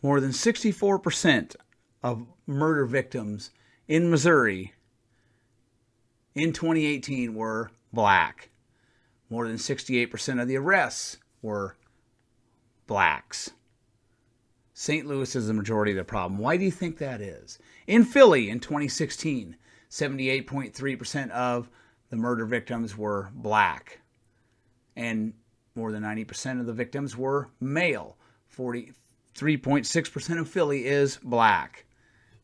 More than 64% of murder victims in Missouri in 2018 were black. More than 68% of the arrests were blacks. St. Louis is the majority of the problem. Why do you think that is? In Philly in 2016, 78.3% of the murder victims were black. And more than 90% of the victims were male. 43.6% of Philly is black.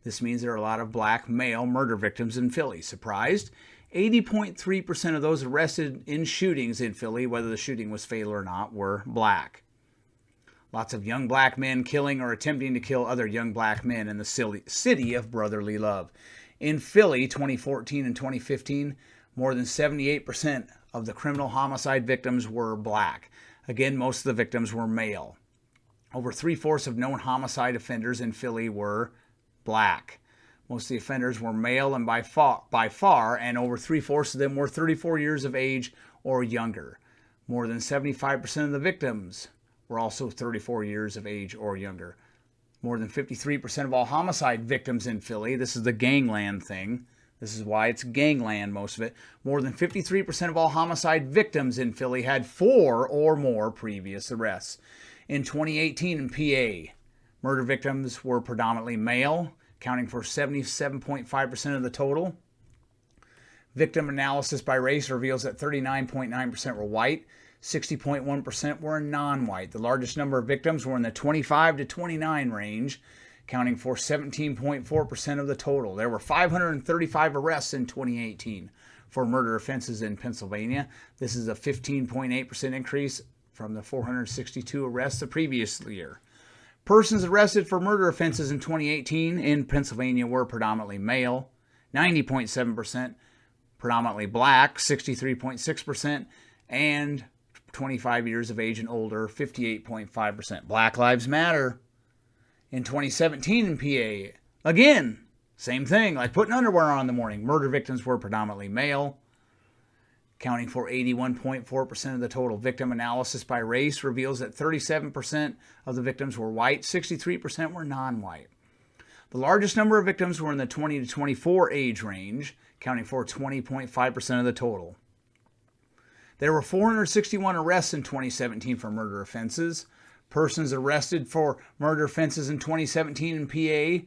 This means there are a lot of black male murder victims in Philly. Surprised? 80.3% of those arrested in shootings in Philly, whether the shooting was fatal or not, were black. Lots of young black men killing or attempting to kill other young black men in the city of brotherly love. In Philly, 2014 and 2015, more than 78% of the criminal homicide victims were black. Again, most of the victims were male. Over 3/4 of known homicide offenders in Philly were black. Most of the offenders were male and by far, and over 3/4 of them were 34 years of age or younger. More than 75% of the victims were also 34 years of age or younger. More than 53% of all homicide victims in Philly, this is the gangland thing, this is why it's gangland, most of it, more than 53% of all homicide victims in Philly had 4 or more previous arrests. In 2018 in PA, murder victims were predominantly male, accounting for 77.5% of the total. Victim analysis by race reveals that 39.9% were white, 60.1% were non-white. The largest number of victims were in the 25 to 29 range, accounting for 17.4% of the total. There were 535 arrests in 2018 for murder offenses in Pennsylvania. This is a 15.8% increase from the 462 arrests the previous year. Persons arrested for murder offenses in 2018 in Pennsylvania were predominantly male, 90.7%, predominantly black, 63.6%, and 25 years of age and older, 58.5%. Black Lives Matter. In 2017 in PA, again, same thing, like putting underwear on in the morning. Murder victims were predominantly male, accounting for 81.4% of the total. Victim analysis by race reveals that 37% of the victims were white, 63% were non-white. The largest number of victims were in the 20 to 24 age range, accounting for 20.5% of the total. There were 461 arrests in 2017 for murder offenses. Persons arrested for murder offenses in 2017 in PA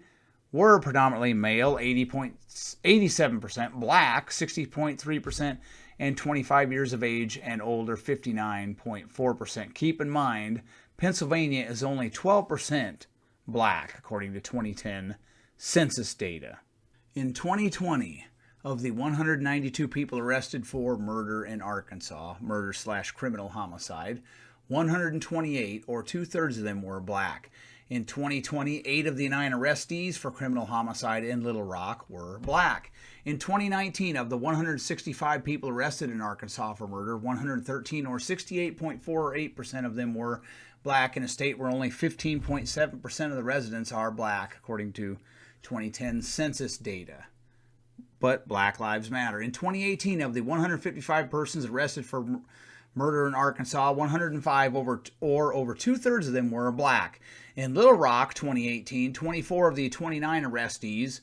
were predominantly male, 80.87%, black, 60.3%, and 25 years of age and older, 59.4%. Keep in mind, Pennsylvania is only 12% black, according to 2010 census data. In 2020, of the 192 people arrested for murder in Arkansas, murder/criminal homicide, 128, or 2/3 of them, were black. In 2020, 8 of the 9 arrestees for criminal homicide in Little Rock were black. In 2019, of the 165 people arrested in Arkansas for murder, 113, or 68.48% of them, were black in a state where only 15.7% of the residents are black, according to 2010 census data. But Black Lives Matter. In 2018, of the 155 persons arrested for murder in Arkansas, 105, over 2/3 of them were black. In Little Rock, 2018, 24 of the 29 arrestees,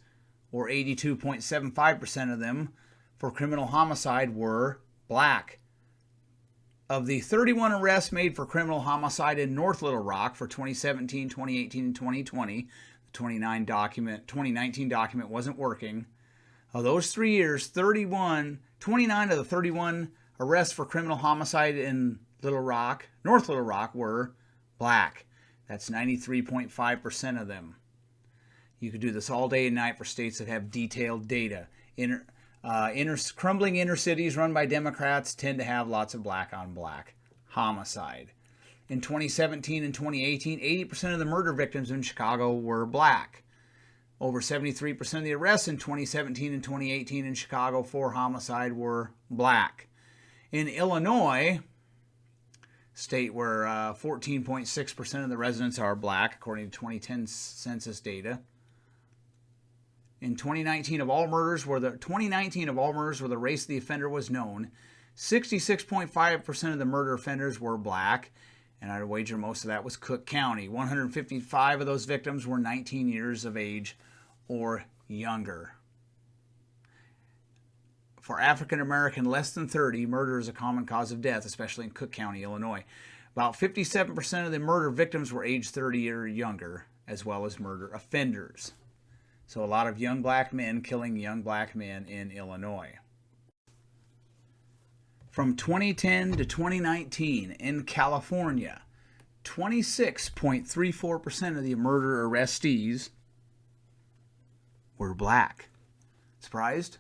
or 82.75% of them, for criminal homicide were black. Of the 31 arrests made for criminal homicide in North Little Rock for 2017, 2018, and 2020, the 2019 document wasn't working. Of those 3 years, 29 of the 31 arrests for criminal homicide in North Little Rock, were black. That's 93.5% of them. You could do this all day and night for states that have detailed data. Crumbling inner cities run by Democrats tend to have lots of black on black homicide. In 2017 and 2018, 80% of the murder victims in Chicago were black. Over 73% of the arrests in 2017 and 2018 in Chicago for homicide were black. In Illinois, state where 14.6% of the residents are black, according to 2010 census data. In 2019 of all murders where the race of the offender was known, 66.5% of the murder offenders were black, And I'd wager most of that was Cook County. 155 of those victims were 19 years of age or younger. For African American less than 30, murder is a common cause of death, especially in Cook County, Illinois. About 57% of the murder victims were age 30 or younger, as well as murder offenders. So a lot of young black men killing young black men in Illinois. From 2010 to 2019 in California, 26.34% of the murder arrestees were black. Surprised?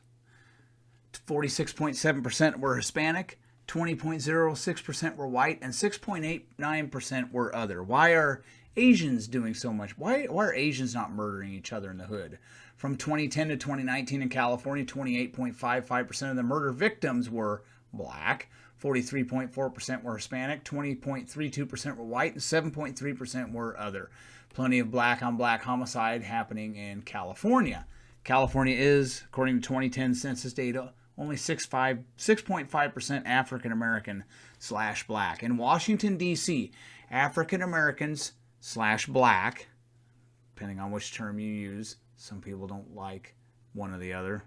46.7% were Hispanic, 20.06% were white, and 6.89% were other. Why are Asians doing so much? Why are Asians not murdering each other in the hood? From 2010 to 2019 in California, 28.55% of the murder victims were black, 43.4% were Hispanic, 20.32% were white, and 7.3% were other. Plenty of black-on-black homicide happening in California. California is, according to 2010 census data, only 6.5% African American / black. In Washington, D.C., African Americans / black, depending on which term you use, some people don't like one or the other.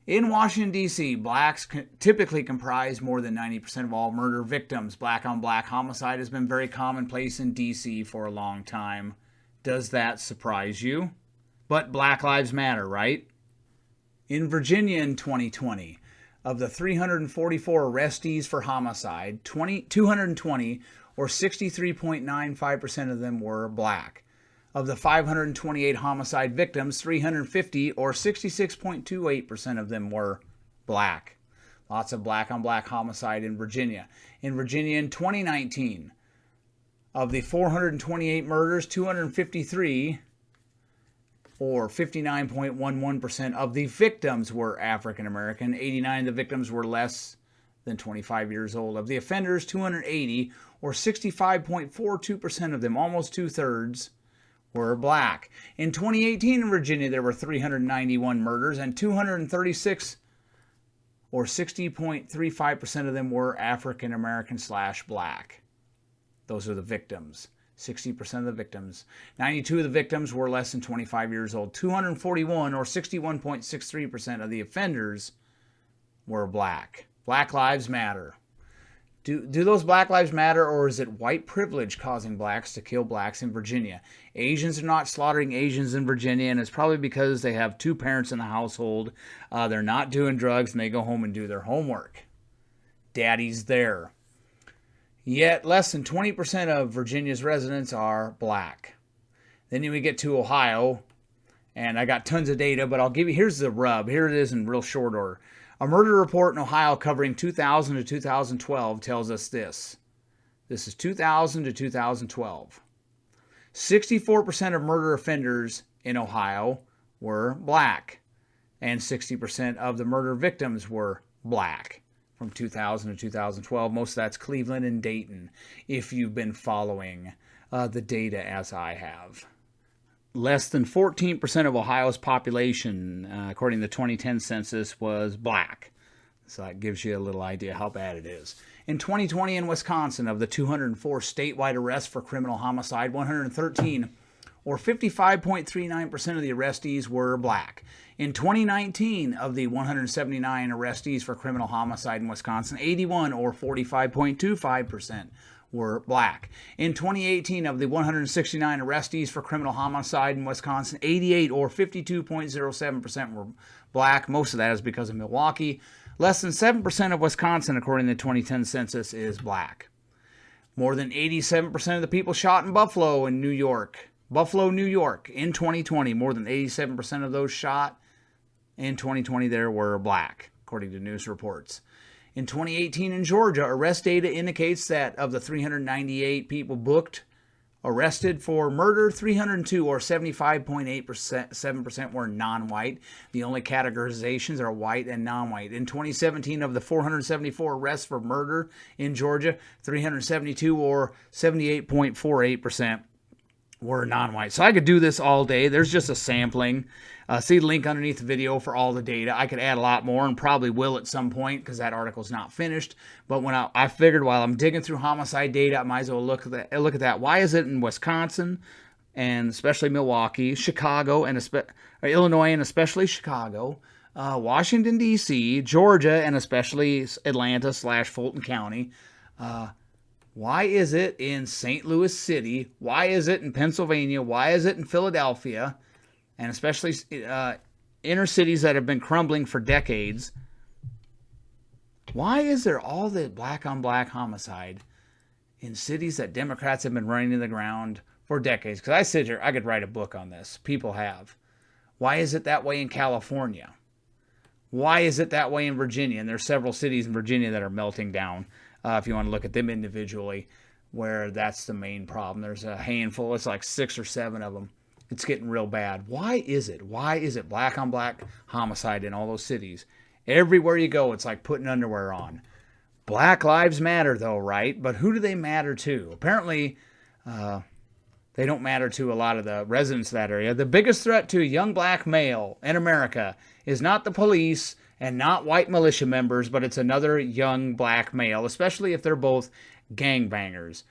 In Washington, D.C., blacks typically comprise more than 90% of all murder victims. Black-on-black homicide has been very commonplace in D.C. for a long time. Does that surprise you? But Black Lives Matter, right? In Virginia in 2020, of the 344 arrestees for homicide, 220 or 63.95% of them were black. Of the 528 homicide victims, 350 or 66.28% of them were black. Lots of black-on-black homicide in Virginia. In Virginia in 2019, of the 428 murders, 253 or 59.11% of the victims were African American. 89 of the victims were less than 25 years old. Of the offenders, 280 or 65.42% of them, almost two-thirds, were black. In 2018 in Virginia, there were 391 murders, and 236 or 60.35% of them were African American / black. Those are the victims. 60% of the victims. 92 of the victims were less than 25 years old. 241 or 61.63% of the offenders were black. Black Lives Matter. Do those Black Lives Matter, or is it white privilege causing blacks to kill blacks in Virginia? Asians are not slaughtering Asians in Virginia, and it's probably because they have two parents in the household. They're not doing drugs, and they go home and do their homework. Daddy's there. Yet less than 20% of Virginia's residents are black. Then we get to Ohio, and I got tons of data, but here's the rub. Here it is in real short order. A murder report in Ohio covering 2000 to 2012 tells us this. This is 2000 to 2012. 64% of murder offenders in Ohio were black, and 60% of the murder victims were black. From 2000 to 2012. Most of that's Cleveland and Dayton, if you've been following the data as I have. Less than 14% of Ohio's population, according to the 2010 census, was black. So that gives you a little idea how bad it is. In 2020 in Wisconsin, of the 204 statewide arrests for criminal homicide, 113 or 55.39% of the arrestees were black. In 2019, of the 179 arrestees for criminal homicide in Wisconsin, 81 or 45.25% were black. In 2018, of the 169 arrestees for criminal homicide in Wisconsin, 88 or 52.07% were black. Most of that is because of Milwaukee. Less than 7% of Wisconsin, according to the 2010 census, is black. More than 87% of the people shot in Buffalo, New York, in 2020, more than 87% of those shot in 2020 there were black, according to news reports. In 2018 in Georgia, arrest data indicates that of the 398 people arrested for murder, 302 or 75.7% were non-white. The only categorizations are white and non-white. In 2017, of the 474 arrests for murder in Georgia, 372 or 78.48% were non-white. So I could do this all day. There's just a sampling. See the link underneath the video for all the data. I could add a lot more and probably will at some point because that article's not finished. But when I figured while I'm digging through homicide data, I might as well look at that. Why is it in Wisconsin and especially Milwaukee, Chicago, and Illinois and especially Chicago, Washington, D.C., Georgia, and especially Atlanta / Fulton County, why is it in St. Louis City? Why is it in Pennsylvania? Why is it in Philadelphia? And especially inner cities that have been crumbling for decades. Why is there all the black-on-black homicide in cities that Democrats have been running to the ground for decades? Because I sit here, I could write a book on this. People have. Why is it that way in California? Why is it that way in Virginia? And there's several cities in Virginia that are melting down. If you want to look at them individually, where that's the main problem. There's a handful. It's like 6 or 7 of them. It's getting real bad. Why is it? Why is it black on black homicide in all those cities? Everywhere you go, it's like putting underwear on. Black lives matter, though, right? But who do they matter to? Apparently, they don't matter to a lot of the residents of that area. The biggest threat to a young black male in America is not the police and not white militia members, but it's another young black male, especially if they're both gangbangers.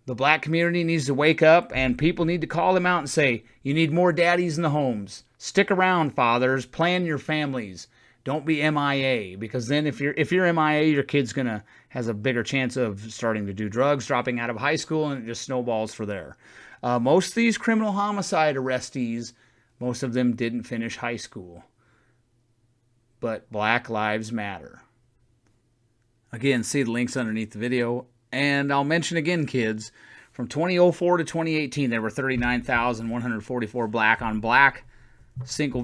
The black community needs to wake up, and people need to call them out and say, you need more daddies in the homes. Stick around, fathers. Plan your families. Don't be MIA, because then if you're MIA, your kid's has a bigger chance of starting to do drugs, dropping out of high school, and it just snowballs for there. Most of these criminal homicide arrestees, most of them didn't finish high school. But Black Lives Matter. Again, see the links underneath the video. And I'll mention again, kids, from 2004 to 2018, there were 39,144 black-on-black single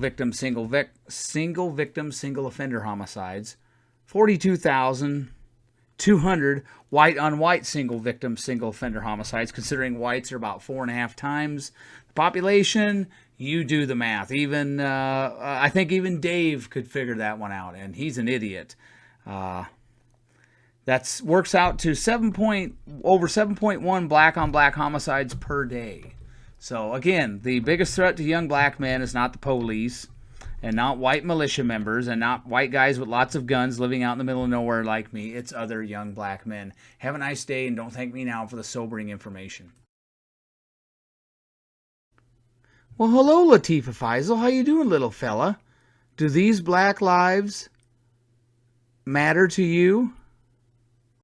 offender homicides, 42,200 white-on-white single offender homicides, considering whites are about 4.5 times the population. You do the math. Even I think even Dave could figure that one out, and he's an idiot. That works out to over 7.1 black-on-black homicides per day. So again, the biggest threat to young black men is not the police, and not white militia members, and not white guys with lots of guns living out in the middle of nowhere like me. It's other young black men. Have a nice day, and don't thank me now for the sobering information. Well, hello, Latifah Faisal. How you doing, little fella? Do these black lives matter to you?